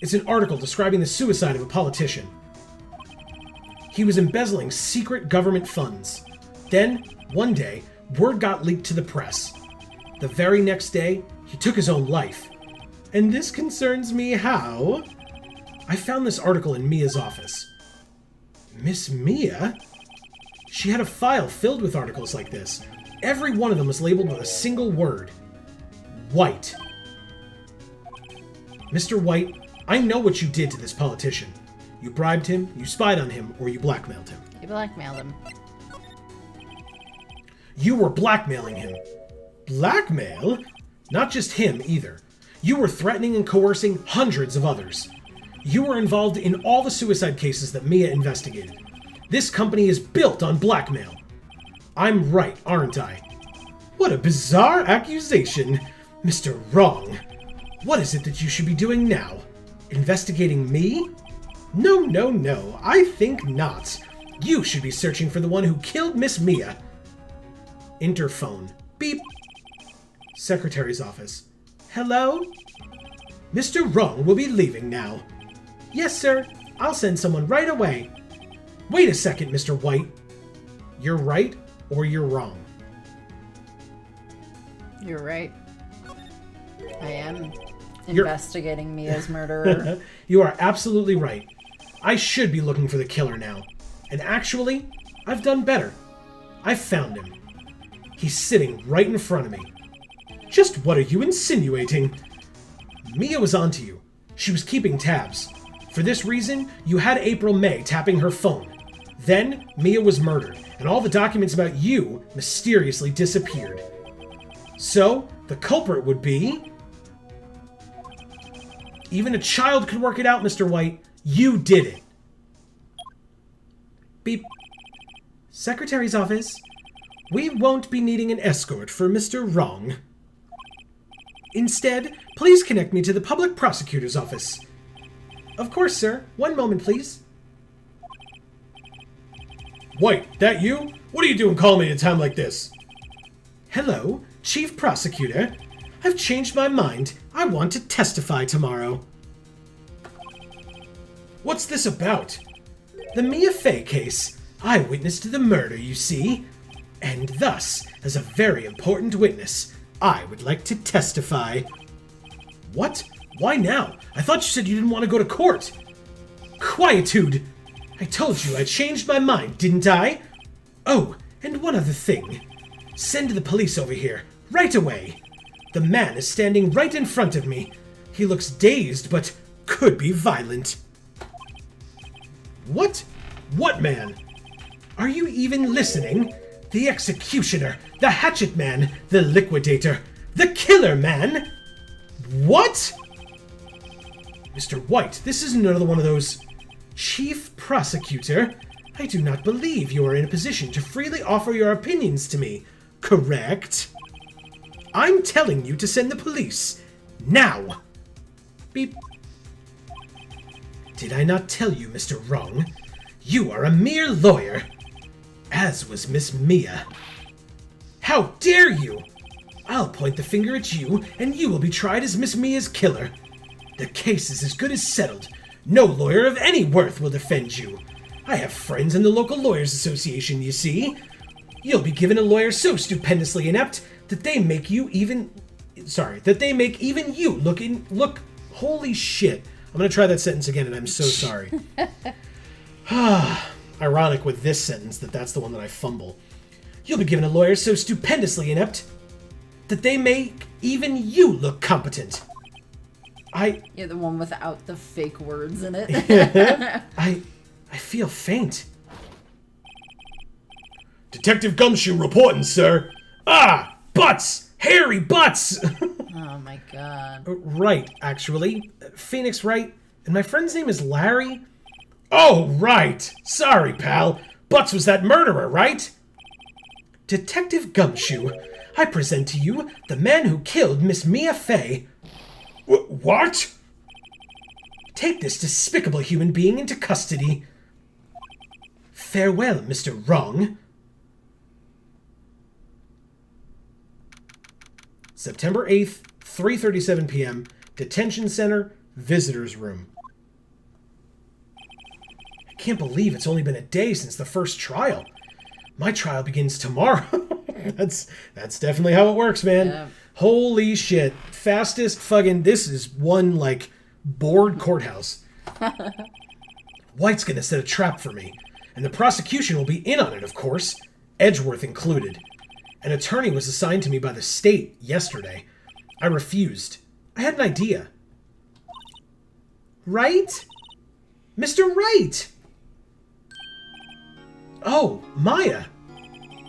It's an article describing the suicide of a politician. He was embezzling secret government funds. Then, one day, word got leaked to the press. The very next day, he took his own life. And this concerns me how? I found this article in Mia's office. Miss Mia? She had a file filled with articles like this. Every one of them was labeled with a single word. White. Mr. White, I know what you did to this politician. You bribed him, you spied on him, or you blackmailed him. You blackmailed him. You were blackmailing him. Blackmail? Not just him, either. You were threatening and coercing hundreds of others. You were involved in all the suicide cases that Mia investigated. This company is built on blackmail. I'm right, aren't I? What a bizarre accusation. Mr. Wrong. What is it that you should be doing now? Investigating me? No, no, no. I think not. You should be searching for the one who killed Miss Mia. Interphone. Beep. Secretary's office. Hello? Mr. Wrong will be leaving now. Yes, sir. I'll send someone right away. Wait a second, Mr. White. You're right or you're wrong? You're right. I am investigating Mia's murderer. You are absolutely right. I should be looking for the killer now. And actually, I've done better. I've found him. He's sitting right in front of me. Just what are you insinuating? Mia was onto you. She was keeping tabs. For this reason, you had April May tapping her phone. Then, Mia was murdered, and all the documents about you mysteriously disappeared. So, the culprit would be... Even a child could work it out, Mr. White. You did it. Beep. Secretary's office. We won't be needing an escort for Mr. Wrong. Instead, please connect me to the public prosecutor's office. Of course, sir. One moment, please. White, that you? What are you doing calling me at a time like this? Hello, Chief Prosecutor. I've changed my mind. I want to testify tomorrow. What's this about? The Mia Fey case. I witnessed the murder, you see. And thus, as a very important witness, I would like to testify. What? Why now? I thought you said you didn't want to go to court. Quietude! I told you I changed my mind, didn't I? Oh, and one other thing. Send the police over here, right away. The man is standing right in front of me. He looks dazed, but could be violent. What? What man? Are you even listening? The executioner, the hatchet man, the liquidator, the killer man? What? Mr. White, this is another one of those... Chief Prosecutor, I do not believe you are in a position to freely offer your opinions to me, correct? I'm telling you to send the police. Now! Beep. Did I not tell you, Mr. Wrong? You are a mere lawyer. As was Miss Mia. How dare you! I'll point the finger at you, and you will be tried as Miss Mia's killer. The case is as good as settled. No lawyer of any worth will defend you. I have friends in the local lawyers association, you see. You'll be given a lawyer so stupendously inept that they make you even... that they make even you look... Holy shit. I'm gonna try that sentence again, and I'm so sorry. Ironic with this sentence that's the one that I fumble. You'll be given a lawyer so stupendously inept that they make even you look competent. Yeah, the one without the fake words in it. I feel faint. Detective Gumshoe reporting, sir. Ah, butts! Hairy butts! Oh my god. Right, actually. Phoenix Wright. And my friend's name is Larry. Oh, right. Sorry, pal. Butts was that murderer, right? Detective Gumshoe, I present to you the man who killed Miss Mia Fey. What? Take this despicable human being into custody. Farewell, Mr. Wrong. September 8th, 3:37 p.m., Detention Center, Visitors Room. I can't believe it's only been a day since the first trial. My trial begins tomorrow. That's definitely how it works, man. Yeah. Holy shit. Fastest fucking... This is one, like, bored courthouse. White's gonna set a trap for me. And the prosecution will be in on it, of course. Edgeworth included. An attorney was assigned to me by the state yesterday. I refused. I had an idea. Right? Mr. Wright! Oh, Maya.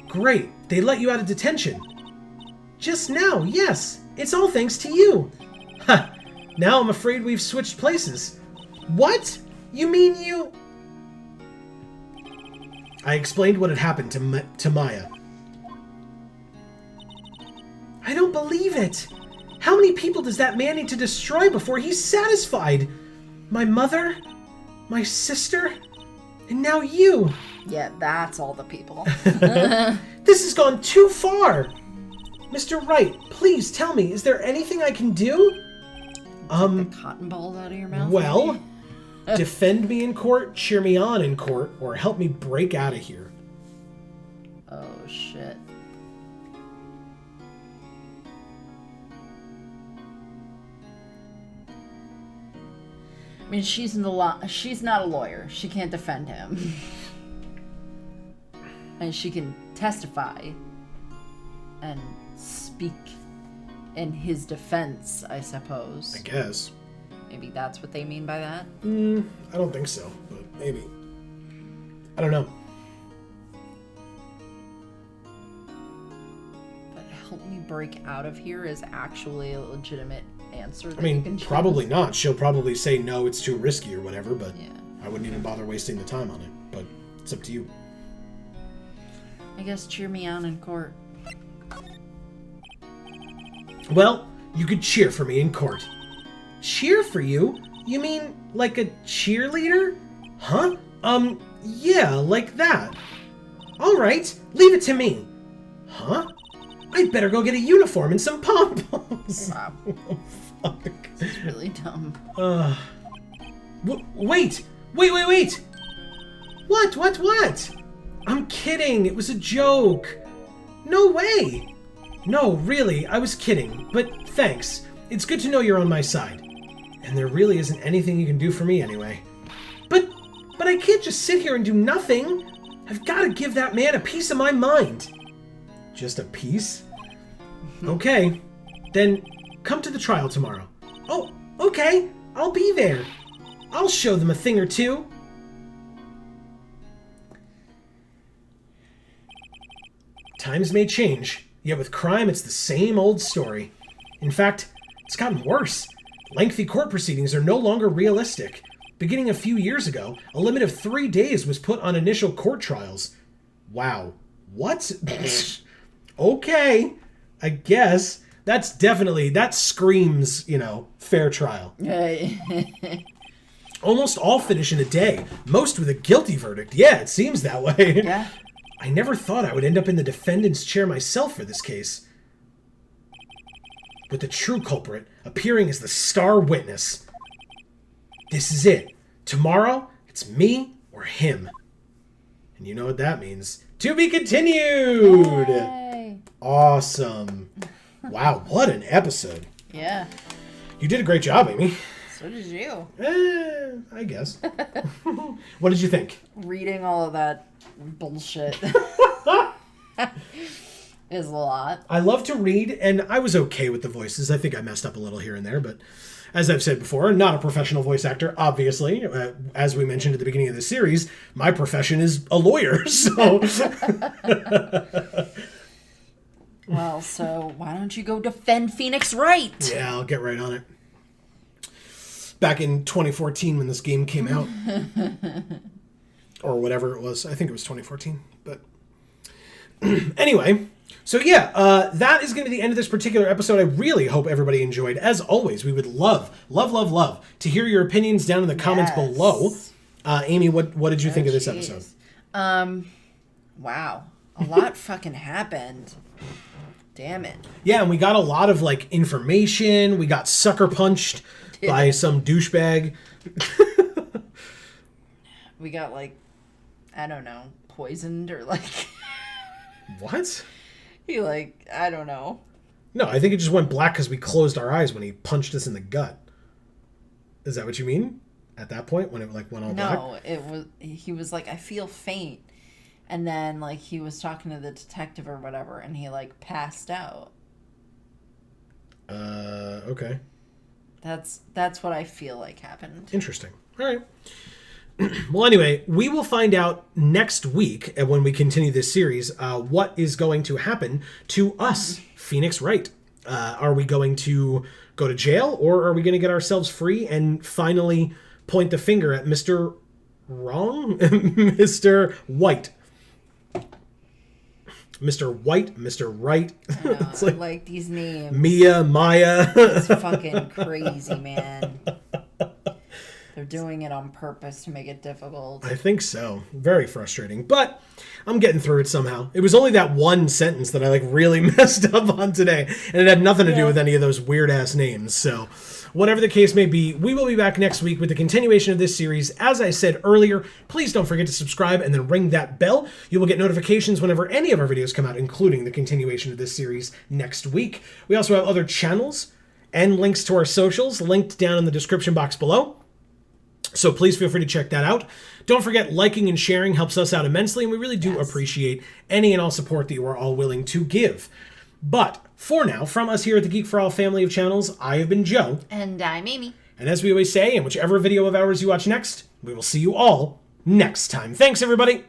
Great, they let you out of detention. Just now, yes. It's all thanks to you. Ha! Now I'm afraid we've switched places. What? You mean you... I explained what had happened to Maya. I don't believe it. How many people does that man need to destroy before he's satisfied? My mother? My sister? And now you. Yeah, that's all the people. This has gone too far. Mr. Wright, please tell me, is there anything I can do? Take the cotton balls out of your mouth. Well, defend me in court, cheer me on in court, or help me break out of here. Oh, shit. I mean, she's not a lawyer. She can't defend him. And she can testify and speak in his defense, I suppose. I guess. Maybe that's what they mean by that? I don't think so, but maybe. I don't know. But help me break out of here is actually a legitimate answer that I mean, you can choose. probably not. She'll probably say no, it's too risky or whatever, but Yeah. I wouldn't even bother wasting the time on it. But it's up to you. I guess cheer me on in court. Well, you could cheer for me in court. Cheer for you? You mean like a cheerleader? Huh? Yeah, like that. All right, leave it to me. Huh? I'd better go get a uniform and some pom-poms. Wow. Oh, fuck. This is really dumb. Wait! What? I'm kidding. It was a joke. No way. No, really, I was kidding. But thanks. It's good to know you're on my side. And there really isn't anything you can do for me anyway. But I can't just sit here and do nothing. I've got to give that man a piece of my mind. Just a piece? Okay. Then come to the trial tomorrow. Oh, okay. I'll be there. I'll show them a thing or two. Times may change, yet with crime it's the same old story. In fact, it's gotten worse. Lengthy court proceedings are no longer realistic. Beginning a few years ago, a limit of 3 days was put on initial court trials. Wow. What? Okay. I guess. That screams, fair trial. Almost all finish in a day, most with a guilty verdict. Yeah, it seems that way. Yeah. I never thought I would end up in the defendant's chair myself for this case. With the true culprit appearing as the star witness. This is it. Tomorrow, it's me or him. And you know what that means. To be continued! Yay. Awesome. Wow, what an episode. Yeah. You did a great job, Amy. So did you. I guess. What did you think? Reading all of that bullshit is a lot. I love to read, and I was okay with the voices. I think I messed up a little here and there, but as I've said before, not a professional voice actor, obviously. As we mentioned at the beginning of the series, my profession is a lawyer, so... Well, so why don't you go defend Phoenix Wright? Yeah, I'll get right on it. Back in 2014 when this game came out. Or whatever it was. I think it was 2014. But anyway, so yeah, that is going to be the end of this particular episode. I really hope everybody enjoyed. As always, we would love to hear your opinions down in the comments below. Amy, what did you think of this episode? Wow. A lot fucking happened. Damn it. Yeah, and we got a lot of information. We got sucker punched by some douchebag. We got I don't know, poisoned or What? He I don't know. No, I think it just went black because we closed our eyes when he punched us in the gut. Is that what you mean? At that point when it went all black? No, he was I feel faint. And then he was talking to the detective or whatever and he passed out. Okay. That's what I feel like happened. Interesting. All right. Well, anyway, we will find out next week when we continue this series what is going to happen to us, Phoenix Wright. Are we going to go to jail, or are we going to get ourselves free and finally point the finger at Mr. Wrong? Mr. White. Mr. White, Mr. Wright. It's like these names. Mia, Maya. It's fucking crazy, man. They're doing it on purpose to make it difficult. I think so. Very frustrating. But I'm getting through it somehow. It was only that one sentence that I really messed up on today. And it had nothing to do with any of those weird ass names. So whatever the case may be, we will be back next week with the continuation of this series. As I said earlier, please don't forget to subscribe and then ring that bell. You will get notifications whenever any of our videos come out, including the continuation of this series next week. We also have other channels and links to our socials linked down in the description box below. So please feel free to check that out. Don't forget, liking and sharing helps us out immensely, and we really do appreciate any and all support that you are all willing to give. But for now, from us here at the Geek for All family of channels, I have been Joe. And I'm Amy. And as we always say, in whichever video of ours you watch next, we will see you all next time. Thanks, everybody!